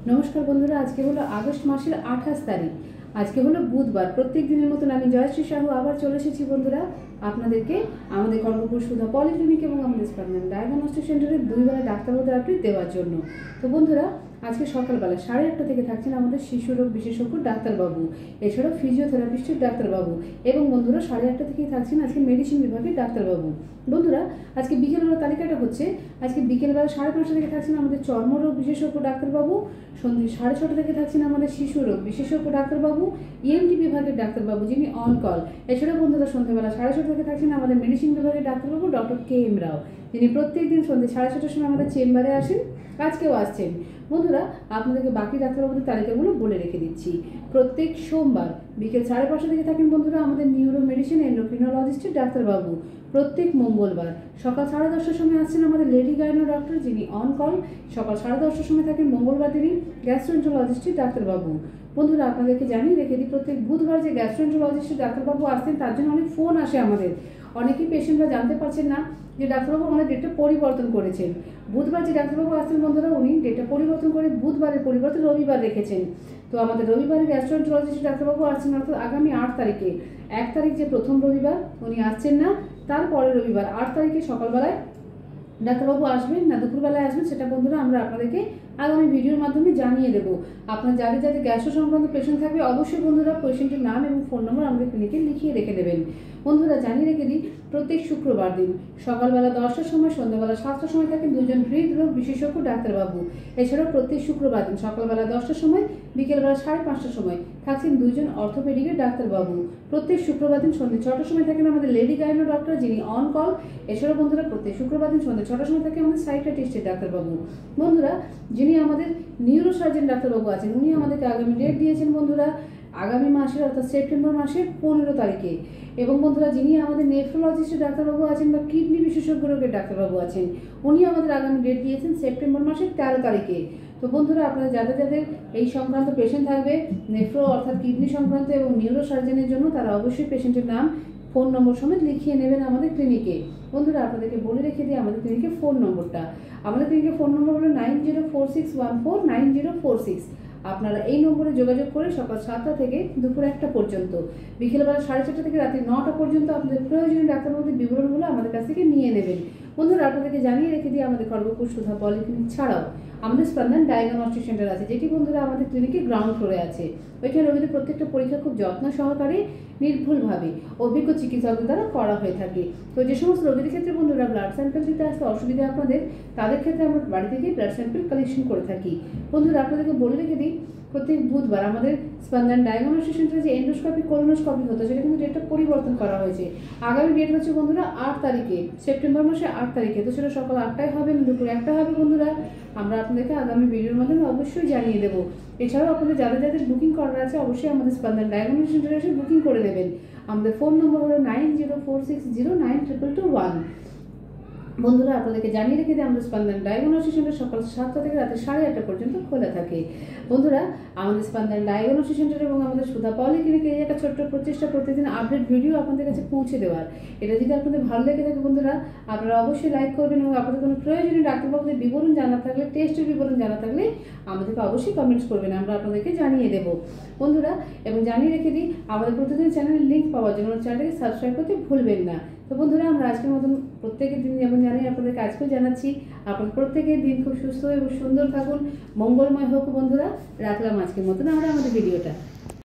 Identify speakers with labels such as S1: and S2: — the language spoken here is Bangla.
S1: नमस्कार बंधुरा आज के हलो আগস্ট মাসের 28 তারিখ। আজকে হলো বুধবার। প্রত্যেক দিনের মতন আমি জয়শ্রী সাহু আবার চলে এসেছি বন্ধুরা আপনাদেরকে আমাদের খড়গপুর সুধা পলিক্লিনিক এবং আমাদের স্পান্দান ডায়াগনস্টিক সেন্টারে দুই বেলা ডাক্তারবাবুদের আপডেট দেওয়ার জন্য। তো বন্ধুরা আজকে সকালবেলা 8:30 থেকে থাকছেন আমাদের শিশু রোগ বিশেষজ্ঞ ডাক্তারবাবু, এছাড়াও ফিজিওথেরাপিস্টের ডাক্তারবাবু এবং বন্ধুরা 8:30 থেকেই থাকছেন আজকে মেডিসিন বিভাগের ডাক্তারবাবু। বন্ধুরা আজকে বিকেলবেলা তালিকাটা হচ্ছে আজকে বিকেলবেলা 5:30 থেকে থাকছেন আমাদের চর্মরোগ বিশেষজ্ঞ ডাক্তারবাবু, সন্ধ্যে 6:30 থেকে থাকছেন আমাদের শিশু রোগ বিশেষজ্ঞ ডাক্তারবাবু, ইএনটি বিভাগের ডাক্তারবাবু যিনি অন কল। এছাড়াও বন্ধুরা সন্ধ্যাবেলা 6:30 থেকে থাকছেন আমাদের মেডিসিন বিভাগের ডাক্তারবাবু ডক্টর KM রাও, যিনি প্রত্যেক দিন সন্ধ্যে 6:30টার সময় আমাদের চেম্বারে আসেন, আজকেও আসছেন। বন্ধুরা আপনাদেরকে বাকি ডাক্তারবাবুদের তালিকাগুলো বলে রেখে দিচ্ছি। প্রত্যেক সোমবার বিকেল 5:30 থেকে থাকেন বন্ধুরা আমাদের নিউরো মেডিসিন এন্ডোক্রিনোলজিস্টের ডাক্তারবাবু। প্রত্যেক মঙ্গলবার সকাল 10:30টার সময় আসছেন আমাদের লেডি গাইনো ডক্টর যিনি অন কল। সকাল 10:30টার সময় থাকেন মঙ্গলবার দিনই গ্যাস্ট্রোএন্টারোলজিস্টের ডাক্তারবাবু। বন্ধুরা আপনাদেরকে জানিয়ে রেখে দিই প্রত্যেক বুধবার যে গ্যাস্ট্রোএন্টারোলজিস্টের ডাক্তারবাবু আসতেন তার জন্য অনেক ফোন আসে আমাদের। অনেকেই পেশেন্টরা জানতে পারছেন না যে ডাক্তারবাবু আমাদের ডেটটা পরিবর্তন করেছেন। বুধবার যে ডাক্তারবাবু আসছেন বন্ধুরা উনি ডেটটা পরিবর্তন করে বুধবারের পরিবর্তে রবিবার রেখেছেন। তো আমাদের রবিবারে গ্যাস্ট্রোএন্টারোলজিস্টের ডাক্তারবাবু আসছেন অর্থাৎ আগামী 8 তারিখে। 1 তারিখ যে প্রথম রবিবার উনি আসছেন না, তারপরের রবিবার 8 তারিখে সকালবেলায় ডাক্তারবাবু আসবেন না দুপুরবেলায় আসবেন সেটা বন্ধুরা আমরা আপনাদেরকে আগামী ভিডিওর মাধ্যমে জানিয়ে দেবো। আপনার যাদের যাদের গ্যাস্ট্রো সংক্রান্ত পেশেন্ট থাকবে অবশ্যই বন্ধুরা পেশেন্টের নাম এবং ফোন নম্বর আমাদের ক্লিনিকে লিখিয়ে রেখে দেবেন। বন্ধুরা জানিয়ে রেখে দিই প্রত্যেক শুক্রবার দিন সকালবেলা 10টার সময় সন্ধ্যাবেলা 7টার সময় থাকেন দুজন হৃদরোগ বিশেষজ্ঞ ডাক্তারবাবু। এছাড়াও প্রত্যেক শুক্রবার দিন সকালবেলা 10টার সময় বিকেলবেলা 5:30টার সময় থাকছেন দুইজন অর্থোপেডিকের ডাক্তারবাবু। প্রত্যেক শুক্রবার দিন সন্ধ্যে 6টার সময় থাকেন আমাদের লেডি গাইনো ডক্টর যিনি অন কল। এছাড়াও বন্ধুরা প্রত্যেক শুক্রবার দিন সন্ধ্যে 6টার সময় থাকে আমাদের সাইকিয়াট্রিস্টের ডাক্তারবাবু। বন্ধুরা যিনি আমাদের নিউরোসার্জন ডাক্তারবাবু আছেন উনি আমাদেরকে আগামী ডেট দিয়েছেন বন্ধুরা আগামী মাসের অর্থাৎ সেপ্টেম্বর মাসের 15 তারিখে। এবং বন্ধুরা যিনি আমাদের নেফ্রোলজিস্টের ডাক্তারবাবু আছেন বা কিডনি বিশেষজ্ঞ রোগের ডাক্তারবাবু আছেন উনি আমাদের আগামী ডেট দিয়েছেন সেপ্টেম্বর মাসের 13 তারিখে। তো বন্ধুরা আপনারা যাদের যাদের এই সংক্রান্ত পেশেন্ট থাকবে নেফ্রো অর্থাৎ কিডনি সংক্রান্ত এবং নিউরোসার্জনের জন্য তারা অবশ্যই পেশেন্টের নাম ফোন নম্বর সমেত লিখিয়ে নেবেন আমাদের ক্লিনিকে। বন্ধুরা আপনাদেরকে বলে রেখে দিই আমাদের ক্লিনিকের ফোন নম্বরটা। আমাদের ক্লিনিকের ফোন নম্বর হলো 9046149046। আপনারা এই নম্বরে যোগাযোগ করে সকাল 7টা থেকে দুপুর 1টা পর্যন্ত, বিকেলবেলা 4:30 থেকে রাত্রি 9টা পর্যন্ত আপনাদের প্রয়োজনীয় ডাক্তারবাবুদের বিবরণগুলো আমাদের কাছ থেকে নিয়ে নেবেন। বন্ধুরা আপনাদেরকে জানিয়ে রেখে দিই আমাদের খড়গপুর সুধা পলিক্লিনিক ছাড়াও আমাদের স্পান্দান ডায়াগনস্টিক সেন্টার আছে যেটি বন্ধুরা আমাদের ক্লিনিকে গ্রাউন্ড ফ্লোরে আছে। ওইখানে রোগীদের প্রত্যেকটা পরীক্ষা খুব যত্ন সহকারে নির্ভুলভাবে অভিজ্ঞ চিকিৎসকদের দ্বারা করা হয়ে থাকে। তো যে সমস্ত রোগীদের ক্ষেত্রে বন্ধুরা ব্লাড স্যাম্পল দিতে আসতে অসুবিধা আপনাদের তাদের ক্ষেত্রে আমরা বাড়ি থেকে ব্লাড স্যাম্পল কালেকশন করে থাকি। বন্ধুরা আপনাদেরকে বলে রেখে দিই প্রত্যেক বুধবার আমাদের স্পান্দান ডায়াগনস্টিক সেন্টারে যে এন্ডোস্কোপি কোলোনোস্কোপি হতো সেটা কিন্তু ডেটটা পরিবর্তন করা হয়েছে। আগামী ডেট হচ্ছে বন্ধুরা 8 তারিখে সেপ্টেম্বর মাসে 8 তারিখে। তো সেটা সকাল 8টায় হবে না দুপুর 1টা হবে বন্ধুরা, আমরা আপনাদেরকে আগামী ভিডিওর মাধ্যমে অবশ্যই জানিয়ে দেবো। এছাড়াও আপনাদের যাদের যাদের বুকিং করার আছে অবশ্যই আমাদের স্পান্দান ডায়াগনস্টিক সেন্টারে এসে বুকিং করে নেবেন। আমাদের ফোন নম্বর হলো 9046092221। বন্ধুরা আপনাদেরকে জানিয়ে রেখে দিই আমাদের স্পান্দান ডায়াগনস্টিক সেন্টার সকাল 7টা থেকে রাতে 8:30 পর্যন্ত খোলা থাকে। বন্ধুরা আমাদের স্পান্দান ডায়াগনস্টিক সেন্টার এবং আমাদের সুধা পলিক্লিনিকে এই একটা ছোট্ট প্রচেষ্টা প্রতিদিন আপডেট ভিডিও আপনাদের কাছে পৌঁছে দেওয়ার। এটা যদি আপনাদের ভালো লেগে থাকে বন্ধুরা আপনারা অবশ্যই লাইক করবেন এবং আপনাদের কোনো প্রয়োজনীয় ডাক্তারবাবুদের বিবরণ জানা থাকলে টেস্টের বিবরণ জানা থাকলে আমাদেরকে অবশ্যই কমেন্টস করবেন, আমরা আপনাদেরকে জানিয়ে দেবো বন্ধুরা। এবং জানিয়ে রেখে দিই আমাদের প্রতিদিন চ্যানেলের লিঙ্ক পাওয়ার জন্য চ্যানেলটাকে সাবস্ক্রাইব করতে ভুলবেন না। তো বন্ধুরা আমরা আজকের মতন প্রত্যেকের দিন যেমন জানি আপনাদেরকে আজকেও জানাচ্ছি আপনাদের প্রত্যেকের দিন খুব সুস্থ এবং সুন্দর থাকুন, মঙ্গলময় হোক বন্ধুরা। রাখলাম আজকের মতন আমরা আমাদের ভিডিওটা।